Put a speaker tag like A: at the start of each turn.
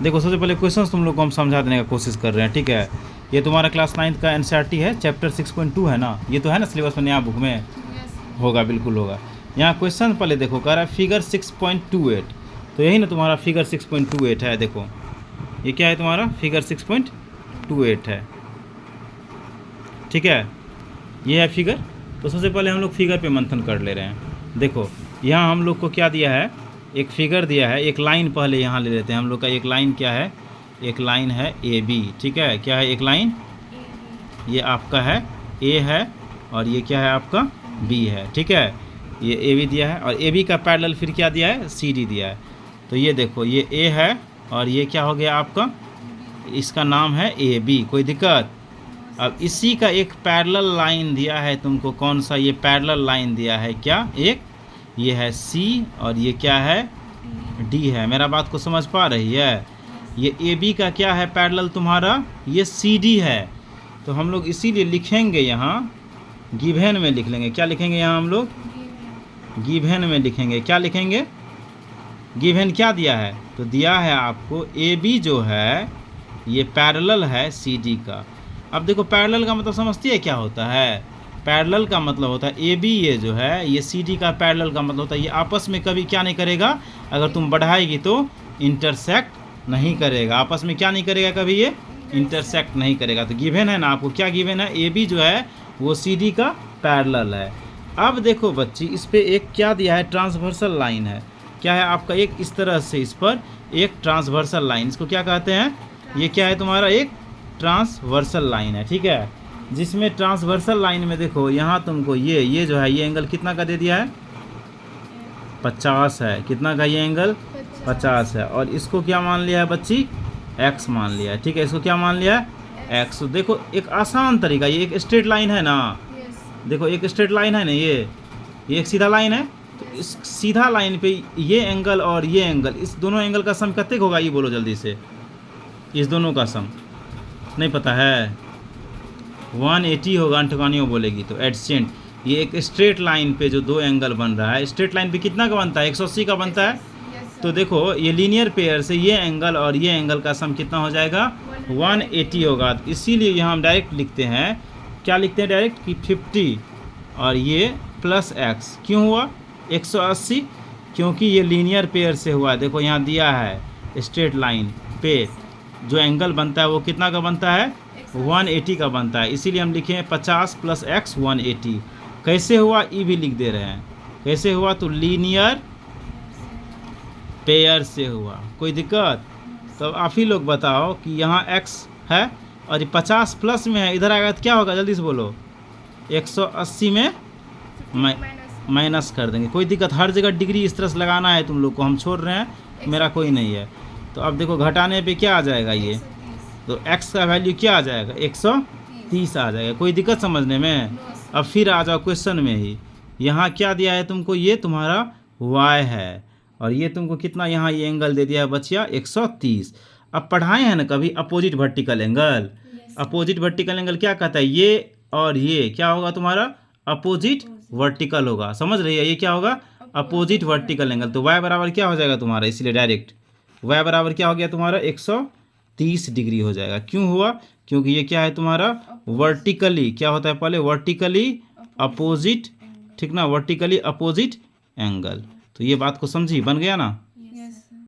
A: देखो सबसे पहले क्वेश्चंस तुम लोग को हम समझा देने का कोशिश कर रहे हैं, ठीक है। ये तुम्हारा क्लास 9 का एनसीईआरटी है, चैप्टर 6.2 है ना, ये तो है ना सिलेबस में, नया बुक में होगा, बिल्कुल होगा। यहाँ क्वेश्चन पहले देखो, कह रहा है फिगर 6.28, तो यही ना तुम्हारा फिगर 6.28 है। देखो ये क्या है तुम्हारा, फिगर 6.28 है, ठीक है, ये है फिगर। तो सबसे पहले हम लोग फिगर पे मंथन कर ले रहे हैं। देखो यहाँ हम लोग को क्या दिया है, एक फिगर दिया है, एक लाइन पहले यहाँ ले लेते हैं हम लोग का। एक लाइन क्या है, एक लाइन है ए बी, ठीक है। क्या है एक लाइन, ये आपका है ए है, और ये क्या है आपका बी है, ठीक है। ये ए बी दिया है, और ए बी का पैरेलल फिर क्या दिया है, सी डी दिया है। तो ये देखो ये ए है, और ये क्या हो गया आपका, इसका नाम है ए बी, कोई दिक्कत। अब इसी का एक पैरेलल लाइन दिया है तुमको, कौन सा, ये पैरेलल लाइन दिया है क्या, एक ये है सी, और ये क्या है डी है। मेरा बात को समझ पा रही है। ये ए बी का क्या है पैरेलल तुम्हारा, ये सी डी है। तो हम लोग इसीलिए लिखेंगे यहाँ गिवन में लिख लेंगे। क्या लिखेंगे यहाँ हम लोग, गिवन में लिखेंगे। क्या लिखेंगे, गिवन क्या दिया है, तो दिया है आपको ए बी जो है ये पैरेलल है सी डी का। अब देखो पैरेलल का मतलब समझती है क्या होता है, पैरेलल का मतलब होता है ए बी, ये जो है ये सी डी का पैरेलल का मतलब होता है ये आपस में कभी क्या नहीं करेगा, अगर तुम बढ़ाएगी तो इंटरसेक्ट नहीं करेगा, आपस में क्या नहीं करेगा कभी, ये इंटरसेक्ट नहीं करेगा। तो गिवन है ना आपको, क्या गिवन है, ए बी जो है वो सी डी का पैरेलल है। अब देखो बच्ची इस पर एक क्या दिया है, ट्रांसवर्सल लाइन है। क्या है आपका, एक इस तरह से इस पर एक ट्रांसवर्सल लाइन, इसको क्या कहते हैं, ये क्या है तुम्हारा एक ट्रांसवर्सल लाइन है, ठीक है। जिसमें ट्रांसवर्सल लाइन में देखो यहाँ तुमको ये जो है ये एंगल कितना का दे दिया है, 50 है। कितना का ये एंगल, 50 है। और इसको क्या मान लिया है बच्ची, x मान लिया है, ठीक है। इसको क्या मान लिया है, x। देखो एक आसान तरीका, ये एक स्ट्रेट लाइन है ना, देखो एक स्ट्रेट लाइन है ना, ये एक सीधा लाइन है। तो इस सीधा लाइन पे ये एंगल और ये एंगल, इस दोनों एंगल का सम कितने होगा, ये बोलो जल्दी से, इस दोनों का सम नहीं पता है, 180 होगा, अंटवानियों बोलेगी तो एडसेंट। ये एक स्ट्रेट लाइन पे जो दो एंगल बन रहा है, स्ट्रेट लाइन पे कितना का बनता है, 180 का बनता है। तो देखो ये लीनियर पेयर से ये एंगल और ये एंगल का सम कितना हो जाएगा, 180 होगा। तो इसीलिए यहाँ हम डायरेक्ट लिखते हैं, क्या लिखते हैं डायरेक्ट कि 50 और ये प्लस x। क्यों हुआ 180, क्योंकि ये लीनियर पेयर से हुआ है। देखो यहाँ दिया है स्ट्रेट लाइन पे जो एंगल बनता है वो कितना का बनता है, 180 का बनता है। इसीलिए हम लिखे हैं 50 + x 180। कैसे हुआ ये भी लिख दे रहे हैं, कैसे हुआ, तो लीनियर पेयर से हुआ। कोई दिक्कत, तो आप ही लोग बताओ कि यहाँ x है और ये 50 प्लस में है, इधर आएगा तो क्या होगा, जल्दी से बोलो, 180 में माइनस कर देंगे। कोई दिक्कत, हर जगह डिग्री इस तरह से लगाना है तुम लोग को, हम छोड़ रहे हैं, मेरा कोई नहीं है। तो अब देखो घटाने पे क्या आ जाएगा ये, तो x का वैल्यू क्या आ जाएगा, 130 आ जाएगा। कोई दिक्कत समझने में। अब फिर आ जाओ क्वेश्चन में ही, यहाँ क्या दिया है तुमको, ये तुम्हारा y है, और ये तुमको कितना यहाँ ये एंगल दे दिया है बच्चिया, 130। अब पढ़ाए हैं ना कभी opposite vertical angle, opposite vertical angle क्या कहता है, ये और ये क्या होगा तुम्हारा, अपोजिट वर्टिकल होगा। समझ रही है, ये क्या होगा, अपोजिट वर्टिकल एंगल। तो y बराबर क्या हो जाएगा तुम्हारा, इसलिए डायरेक्ट y बराबर क्या हो गया तुम्हारा, 130 डिग्री हो जाएगा। क्यों हुआ, क्योंकि ये क्या है तुम्हारा वर्टिकली, क्या होता है पहले, वर्टिकली अपोजिट, ठीक ना, वर्टिकली अपोजिट एंगल। तो ये बात को समझी, बन गया ना।